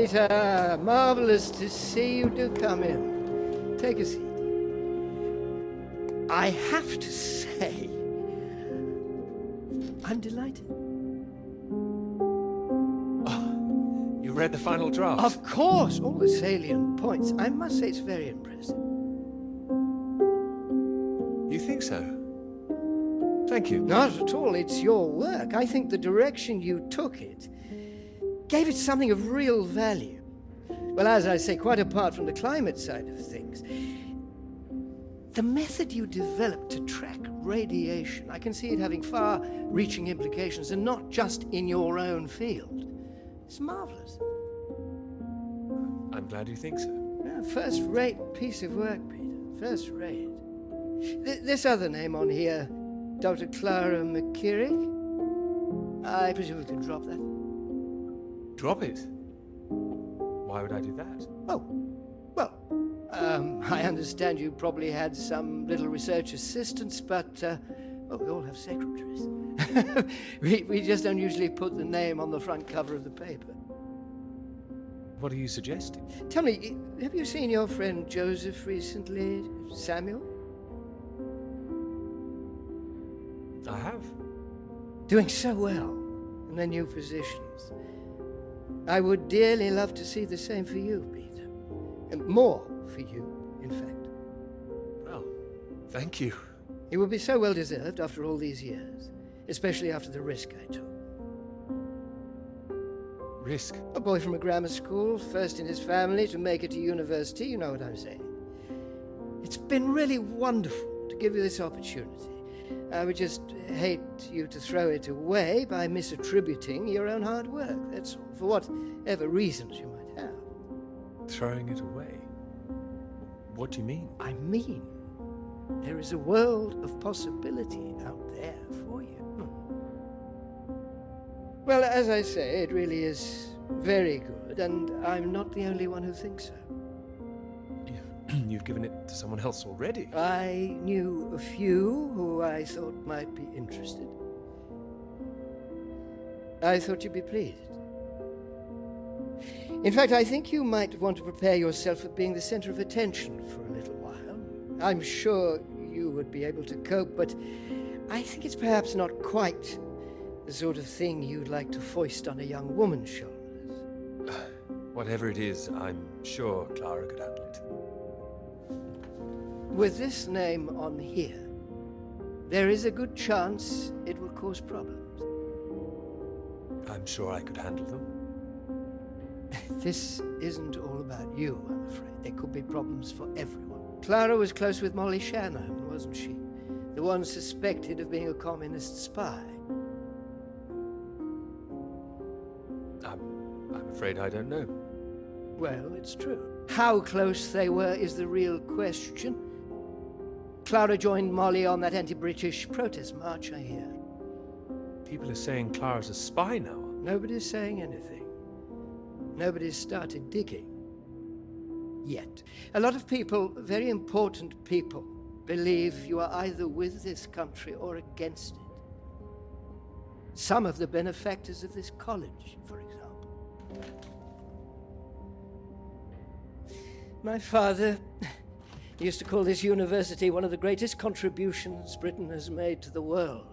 Peter, marvelous to see you. Do come in. Take a seat. I have to say, I'm delighted. Oh, you read the final draft? Of course, all the salient points. I must say it's very impressive. You think so? Thank you. Not at all. It's your work. I think the direction you took it gave it something of real value. Well, as I say, quite apart from the climate side of things, the method you developed to track radiation, I can see it having far-reaching implications, and not just in your own field. It's marvelous. I'm glad you think so. Yeah, first-rate piece of work, Peter. First-rate. This other name on here, Dr. Clara McKirrick, I presume we can drop that. Drop it? Why would I do that? Oh, well, I understand you probably had some little research assistants, but, well, we all have secretaries. we just don't usually put the name on the front cover of the paper. What are you suggesting? Tell me, have you seen your friend Joseph recently, Samuel? I have. Doing so well in their new positions. I would dearly love to see the same for you, Peter. And more for you, in fact. Well, thank you. It would be so well deserved after all these years, especially after the risk I took. Risk? A boy from a grammar school, first in his family to make it to university, you know what I'm saying. It's been really wonderful to give you this opportunity. I would just hate you to throw it away by misattributing your own hard work, that's all, for whatever reasons you might have. Throwing it away? What do you mean? I mean, there is a world of possibility out there for you. Well, as I say, it really is very good, and I'm not the only one who thinks so. You've given it to someone else already. I knew a few who I thought might be interested. I thought you'd be pleased. In fact, I think you might want to prepare yourself for being the center of attention for a little while. I'm sure you would be able to cope, but I think it's perhaps not quite the sort of thing you'd like to foist on a young woman's shoulders. Whatever it is, I'm sure Clara could handle it. With this name on here, there is a good chance it will cause problems. I'm sure I could handle them. This isn't all about you, I'm afraid. There could be problems for everyone. Clara was close with Molly Shanahan, wasn't she? The one suspected of being a communist spy. I'm afraid I don't know. Well, it's true. How close they were is the real question. Clara joined Molly on that anti-British protest march, I hear. People are saying Clara's a spy now. Nobody's saying anything. Nobody's started digging. Yet. A lot of people, very important people, believe you are either with this country or against it. Some of the benefactors of this college, for example. My father used to call this university one of the greatest contributions Britain has made to the world.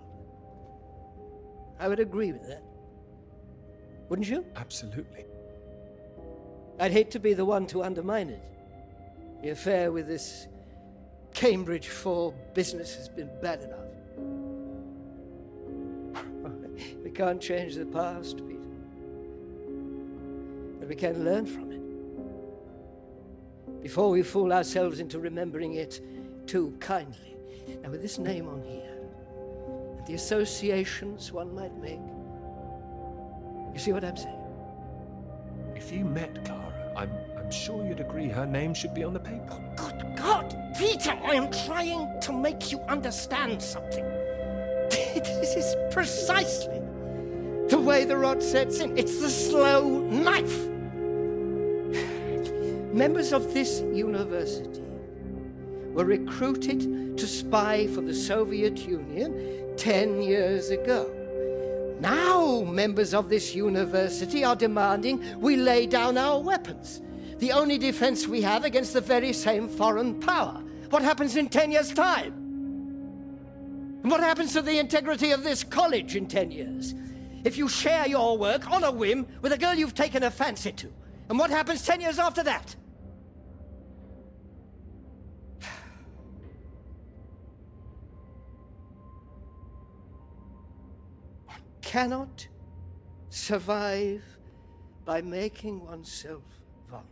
I would agree with that. Wouldn't you? Absolutely. I'd hate to be the one to undermine it. The affair with this Cambridge 4 business has been bad enough. We can't change the past, Peter. But we can learn from it. Before we fool ourselves into remembering it too kindly. Now, with this name on here, and the associations one might make, you see what I'm saying? If you met Clara, I'm sure you'd agree her name should be on the paper. Good God, Peter, I am trying to make you understand something. This is precisely the way the rot sets in. It's the slow knife. Members of this university were recruited to spy for the Soviet Union 10 years ago. Now, members of this university are demanding we lay down our weapons. The only defense we have against the very same foreign power. What happens in 10 years' time? And what happens to the integrity of this college in 10 years? If you share your work on a whim with a girl you've taken a fancy to, and what happens 10 years after that? One cannot survive by making oneself vulnerable.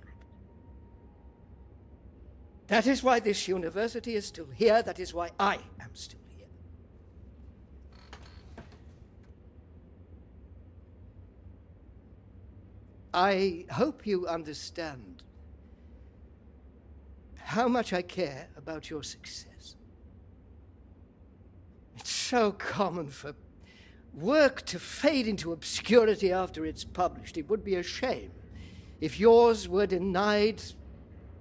That is why this university is still here. That is why I am still here. I hope you understand how much I care about your success. It's so common for work to fade into obscurity after it's published. It would be a shame if yours were denied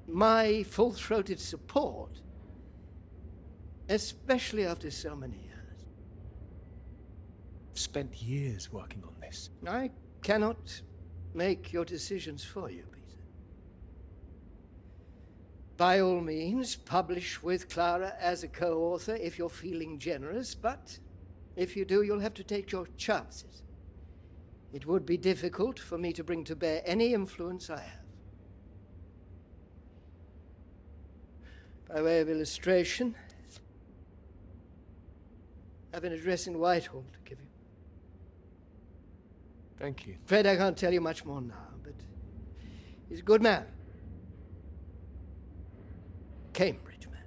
my full-throated support, especially after so many years. I've spent years working on this. I cannot make your decisions for you, Peter. By all means, publish with Clara as a co-author if you're feeling generous, but if you do, you'll have to take your chances. It would be difficult for me to bring to bear any influence I have. By way of illustration, I have an address in Whitehall to give you. Thank you. Afraid I can't tell you much more now, but he's a good man. Cambridge man.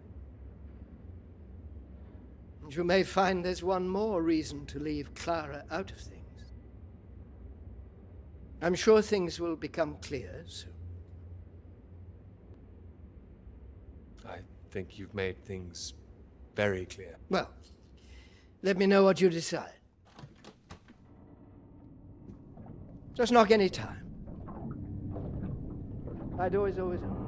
And you may find there's one more reason to leave Clara out of things. I'm sure things will become clear soon. I think you've made things very clear. Well, let me know what you decide. Just knock any time. My door is always open.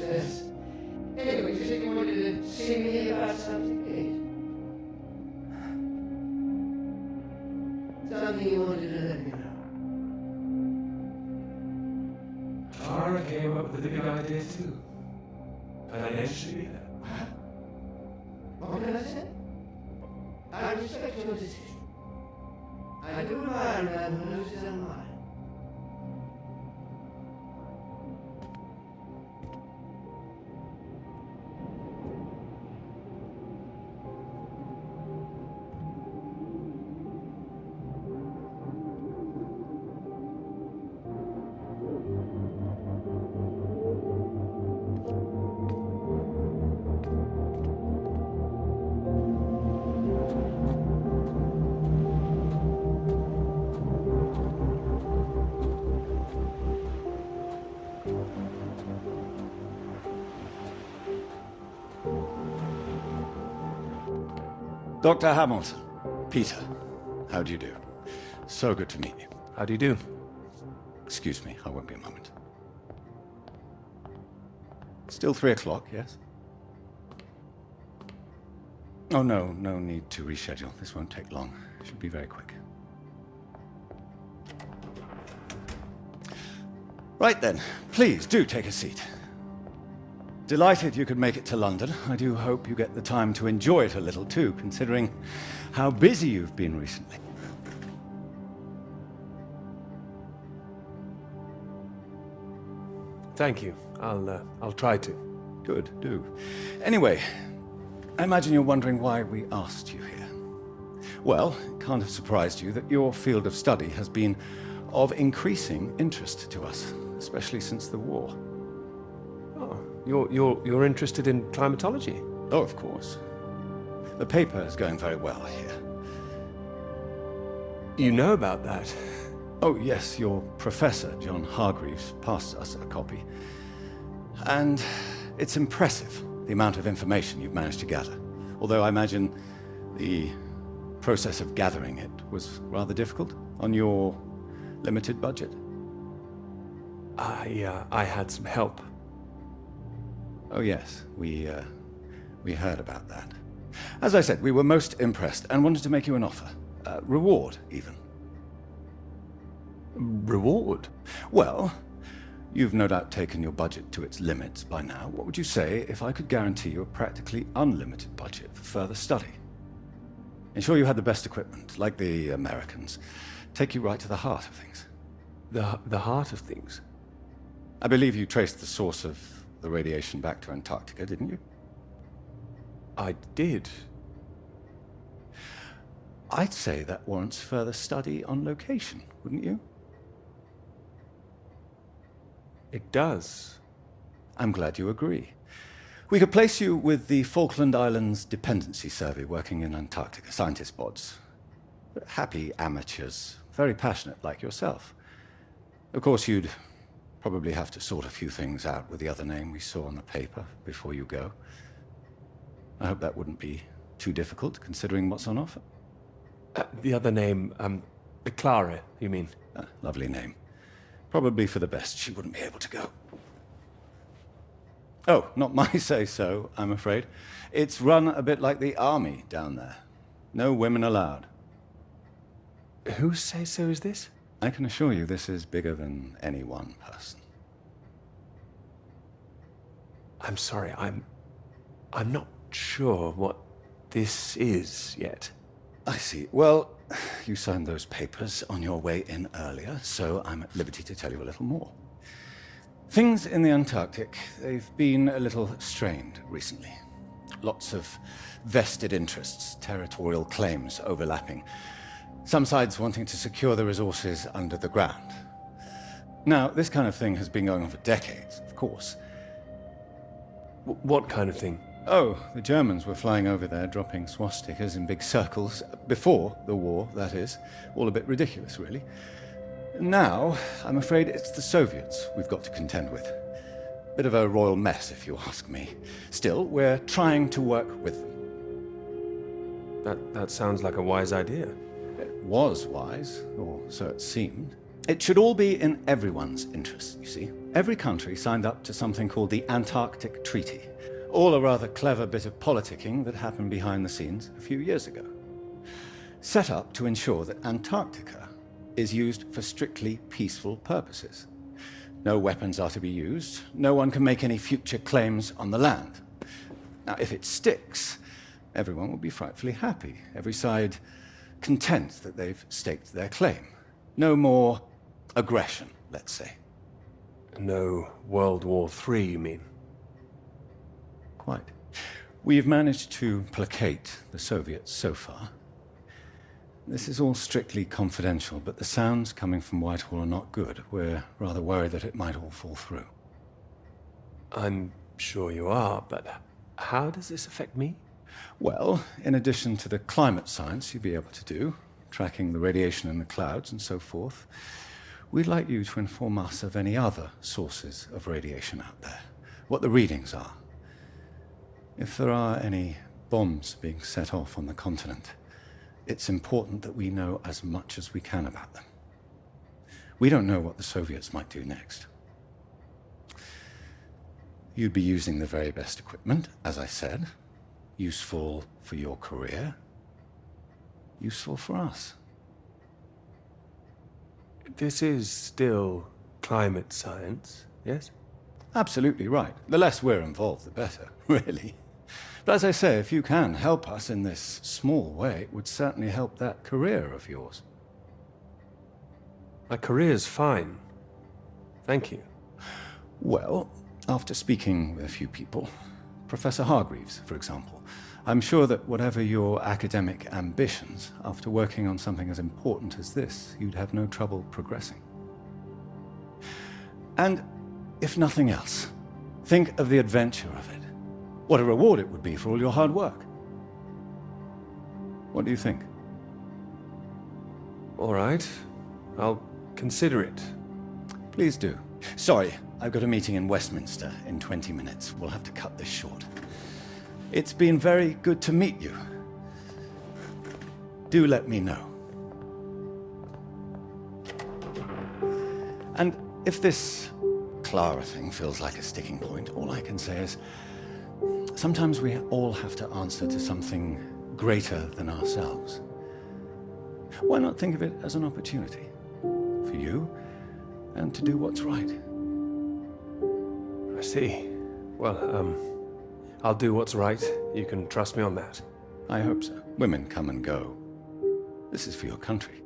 Yes. Anyway, you said you wanted to see me about something, yes? Something you wanted to let me know. Clara came up with the big idea too. Financially, What can I say? I respect your decision. I do admire a man who knows his own mind. Dr. Hamilton, Peter, how do you do? So good to meet you. how do you do? Excuse me, I won't be a moment. Still 3 o'clock, yes? Oh, no need to reschedule. This won't take long. Should be very quick. Right then, please do take a seat. Delighted you could make it to London. I do hope you get the time to enjoy it a little too, considering how busy you've been recently. Thank you. I'll try to. Good, do. Anyway, I imagine you're wondering why we asked you here. Well, it can't have surprised you that your field of study has been of increasing interest to us, especially since the war. Oh, you're interested in climatology? Oh, of course. The paper is going very well, I hear. You know about that? Oh, yes, your professor, John Hargreaves, passed us a copy. And it's impressive, the amount of information you've managed to gather. Although I imagine the process of gathering it was rather difficult on your limited budget. I had some help. Oh, yes, we heard about that. As I said, we were most impressed and wanted to make you an offer. Reward, even. Reward? Well, you've no doubt taken your budget to its limits by now. What would you say if I could guarantee you a practically unlimited budget for further study? Ensure you had the best equipment, like the Americans. Take you right to the heart of things. The heart of things? I believe you traced the source of the radiation back to Antarctica, didn't you? I did. I'd say that warrants further study on location, wouldn't you? It does. I'm glad you agree. We could place you with the Falkland Islands Dependency Survey working in Antarctica, scientist bods. Happy amateurs, very passionate like yourself. Of course, you'd probably have to sort a few things out with the other name we saw on the paper before you go. I hope that wouldn't be too difficult, considering what's on offer. The other name, Clara, you mean? Lovely name. Probably for the best she wouldn't be able to go. Oh, not my say-so, I'm afraid. It's run a bit like the army down there. No women allowed. Whose say-so is this? I can assure you this is bigger than any one person. I'm sorry, I'm not sure what this is yet. I see. Well, you signed those papers on your way in earlier, so I'm at liberty to tell you a little more. Things in the Antarctic, they've been a little strained recently. Lots of vested interests, territorial claims overlapping. Some sides wanting to secure the resources under the ground. Now, this kind of thing has been going on for decades, of course. What kind of thing? Oh, the Germans were flying over there, dropping swastikas in big circles. Before the war, that is. All a bit ridiculous, really. Now, I'm afraid it's the Soviets we've got to contend with. Bit of a royal mess, if you ask me. Still, we're trying to work with them. That sounds like a wise idea. It was wise, or so it seemed. It should all be in everyone's interests, you see. Every country signed up to something called the Antarctic Treaty. All a rather clever bit of politicking that happened behind the scenes a few years ago. Set up to ensure that Antarctica is used for strictly peaceful purposes. No weapons are to be used. No one can make any future claims on the land. Now, if it sticks, everyone will be frightfully happy. Every side content that they've staked their claim. No more aggression, let's say. No World War III, you mean? Quite. We've managed to placate the Soviets so far. This is all strictly confidential, but the sounds coming from Whitehall are not good. We're rather worried that it might all fall through. I'm sure you are, but how does this affect me? Well, in addition to the climate science you'd be able to do, tracking the radiation in the clouds and so forth, we'd like you to inform us of any other sources of radiation out there, what the readings are. If there are any bombs being set off on the continent, it's important that we know as much as we can about them. We don't know what the Soviets might do next. You'd be using the very best equipment, as I said. Useful for your career. Useful for us. This is still climate science, yes? Absolutely right. The less we're involved, the better, really. But as I say, if you can help us in this small way, it would certainly help that career of yours. My career's fine. Thank you. Well, after speaking with a few people, Professor Hargreaves, for example, I'm sure that whatever your academic ambitions, after working on something as important as this, you'd have no trouble progressing. And if nothing else, think of the adventure of it. What a reward it would be for all your hard work. What do you think? All right. I'll consider it. Please do. Sorry, I've got a meeting in Westminster in 20 minutes. We'll have to cut this short. It's been very good to meet you. Do let me know. And if this Clara thing feels like a sticking point, all I can say is sometimes we all have to answer to something greater than ourselves. Why not think of it as an opportunity for you and to do what's right? I see. Well, I'll do what's right. You can trust me on that. I hope so. Women come and go. This is for your country.